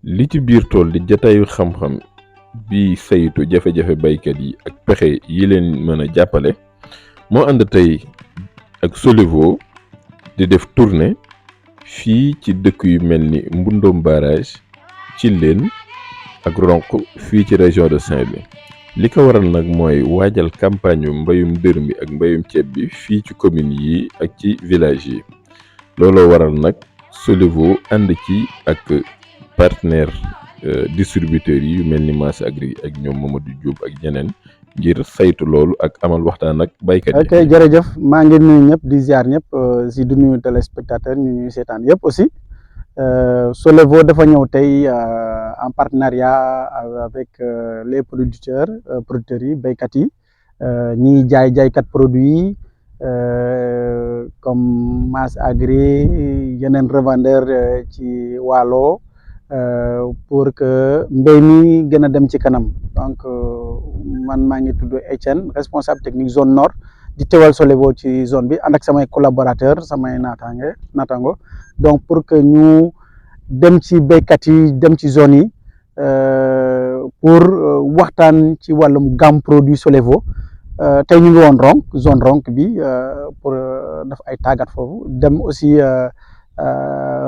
li ci biir tool di jataayu xam-xam bi saytu jafe-jafe baykat yi ak pexe yi leen mën a jàppale moo ànd tey ak Solevo di def tournée fii ci dëkk yu mel ni Mbundum Barrage Thiléne ak Ronk fii ci région de Saint-Louis li ko waral nag mooy waajal campagne mbayum dër mi ak mbayum ceeb bi fii ci communes yi ak ci village yi looloo waral nag Solevo ànd ci ak partenaire distributeurs yi yu mel ni Massa Agri ak ñoom Mamadou Diop ak ñeneen ngir saytu loolu ak amal waxtaan ak baykat yi. ok jërëjëf maa ngi nuyu ñëpp di ziar ñëpp si du nuyu téléspectateur ñu ñuy seetaan yëpp aussi Solevo dafa ñëw tey en partenariat avec les producteurs yi baykat yi ñiy jaaykat produits yi comme Massa Agri yeneen revendeur ci Waalo pour que mbéy mi gën a dem ci kanam donc man maa ngi tudd Etienne responsable technique zone nord di teewal Solevo ci zone bi ànd ak samay collaborateur samay naataango donc pour que ñu dem ci béykat yi dem ci zone yi pour waxtaan ci wàllum gamme produit Solevo tey ñu ngi woon Ronk zone Ronk bi pour def ay tàggat foofu dem aussi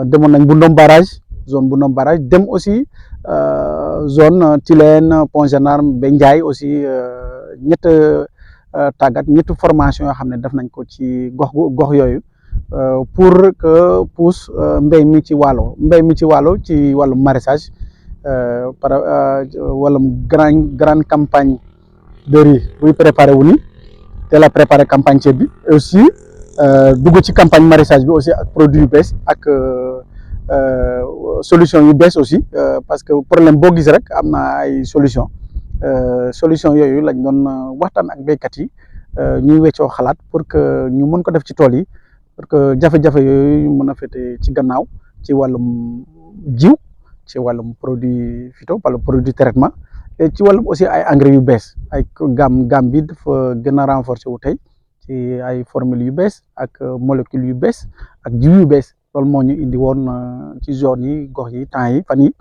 demoon nañ Mbundum Barrage zone Mbundum Barrage dem aussi zone Thiléne Pont Gendarme ba Ndiaye aussi ñett formation yoo xam ne def nañ ko ci gox yooyu pour que pousse mbéy mi ci Waalo ci wàllum maraîchage wàllum grande campagne de riz buy préparé wu ni te la préparé campagne ceeb bi aussi dugg ci campagne maraîchage bi aussi ak produit yu bees ak solution yu bees aussi parce que problème boo gis rek am na ay solution yooyu lañ doon waxtaan ak béykat yi ñuy weccoo xalaat pour que ñu mën ko def ci tool yi pour que jafe-jafe yooyu mën a féete ci gannaaw ci wàllum jiw ci wàllum produit phyto wala produit traitement et ci wàllum aussi ay engrais yu bees ay gamme bi dafa gën a renforcer wu tey ci ay formule yu bees ak molécule yu bees ak jiw yu bees loolu moo ñu indi woon ci zone yi gox yi temps yi fan yi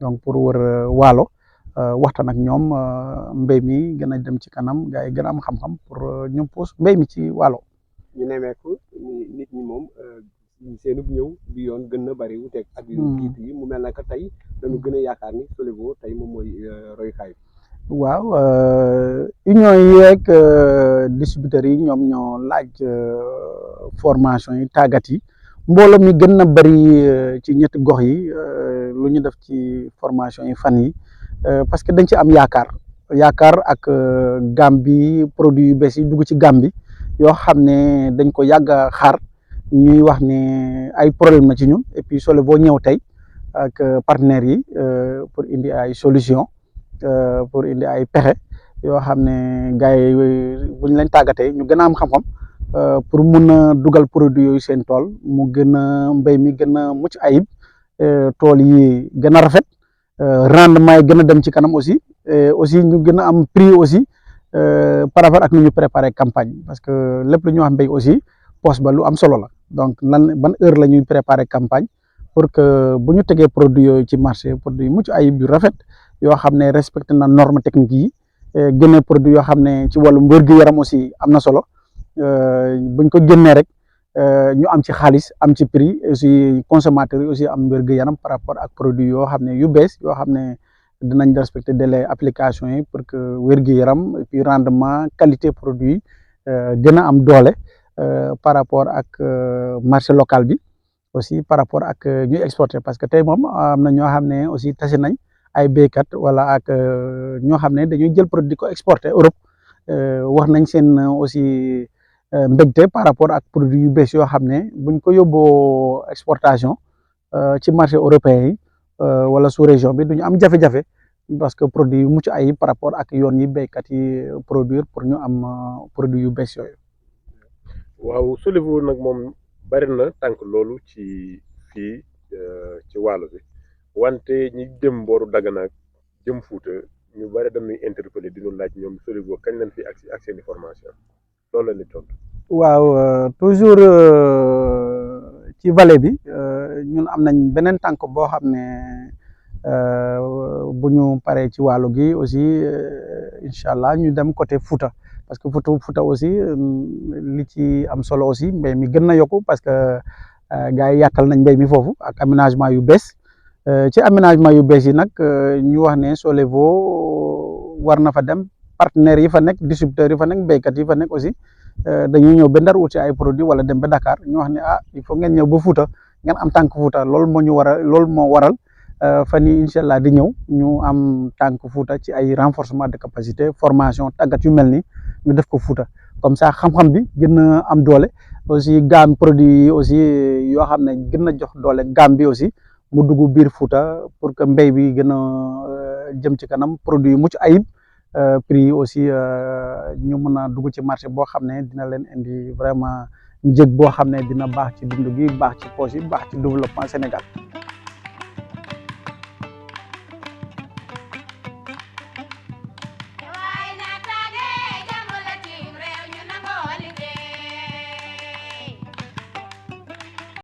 donc pour wër Waalo waxtaan ak ñoom mbéy mi gën a dem ci kanam gars yi gën a am xam-xam pour ñu pousse mbéy mi ci Waalo. ñu nemeeku nit ñi moom seenub ñëw bi yoon gën na bari wuteeg ak yu jiitu yi mu mel na que tey dañu gën a yaakaar ni Solevo tey moom mooy royukaay bi. waaw union yi ak distributeurs yi ñoom ñoo laaj formation yi tàggat yi mbooloo mi gën na bari ci ñetti gox yi lu ñu def ci formation yi fan yi parce que dañ ci am yaakaar ak gamme bi produit yu bees yi dugg ci gamme bi yoo xam ne dañ ko yàgg a xaar ñuy wax ne ay problème na ci ñun et puis Solevo ñëw tey ak partenaires yi pour indi ay solution pour indi ay pexe yoo xam ne gars yi bu ñu leen tàggatee ñu gën a am xam-xam pour mun a dugal produit yooyu seen tool mu gën a mbéy mi gën a mucc ayib tool yi gën a rafet rendement yi gën a dem ci kanam aussi ñu gën a am prix aussi par rapport ak nu ñu préparer campagne parce que lépp lu ñuy wax mbéy aussi poste ba lu am solo la donc ban heure la ñuy préparer campagne pour que bu ñu tegee produit yooyu ci marché produit mucc ayib yu rafet yoo xam ne respecté na norme technique yi génne produit yoo xam ne ci wàllum wér-gu-yaram aussi am na solo buñ ko génnee rek ñu am ci xaalis am ci prix aussi consommateurs yi aussi am wér-gu-yaram par rapport ak produit yoo xam ne yu bees yoo xam ne dinañ respecté délai application yi pour que wér-gu-yaram et puis rendement qualité produit gën a am doole par rapport ak marché local bi aussi par rapport ak ñuy exporter parce que tey moom am na ñoo xam ne aussi tase nañ ay béykat wala ak ñoo xam ne dañuy jël produit ko exporter Europe wax nañ seen aussi mbégte par rapport ak produit yu bees yoo xam ne buñ ko yóbboo exportation ci marché européen yi wala sous région bi duñu am jafe-jafe parce que produit yu mucc ay par rapport ak yoon yi béykat yi produire pour ñu am produit yu bees yooyu. waaw Solevo nag moom bari na tànk loolu ci fii ci Waalo bi wante ñi jëm mbooru Dagana ak jëm Fuuta ñu bari dañuy interpeller di ñu laaj ñoom Solevo kañ lañ fi ak seen formation loolu la ni tontu. waaw toujours ci vallée bi ñun am nañ beneen tànk boo xam ne bu ñu paree ci wàllu gi aussi incha allah ñu dem côté Fouta parce que Fouta aussi li ci am solo aussi mbéy mi gën na yokku parce que gars yi yàkkal nañ mbéy mi foofu ak aménagement yu bees ci aménagement yu bees yi nag ñu wax ne Solevo war na fa dem partenaires yi fa nekk distributeurs yi fa nekk béykat yi fa nekk aussi dañuy ñëw ba Ndar wuti ay produits wala dem ba Dakar ñu wax ne il faut ngeen ñëw ba Fouta ngeen am tànk Fouta loolu moo waral fan yii incha allah di ñëw ñu am tànk Fouta ci ay renforcement de capacité formation tàggat yu mel ni ñu def ko Fouta comme ça xam-xam bi gën a am doole aussi gaam produit yi aussi yoo xam ne gën na jox doole gaam bi aussi mu dugg biir Fouta pour que mbéy bi gën a jëm ci kanam produit yu mucc ayib prix yi aussi ñu mën a dugg ci marché boo xam ne dina leen indi vraiment njëg boo xam ne dina baax ci dund gi baax ci poche yi baax ci développement Sénégal.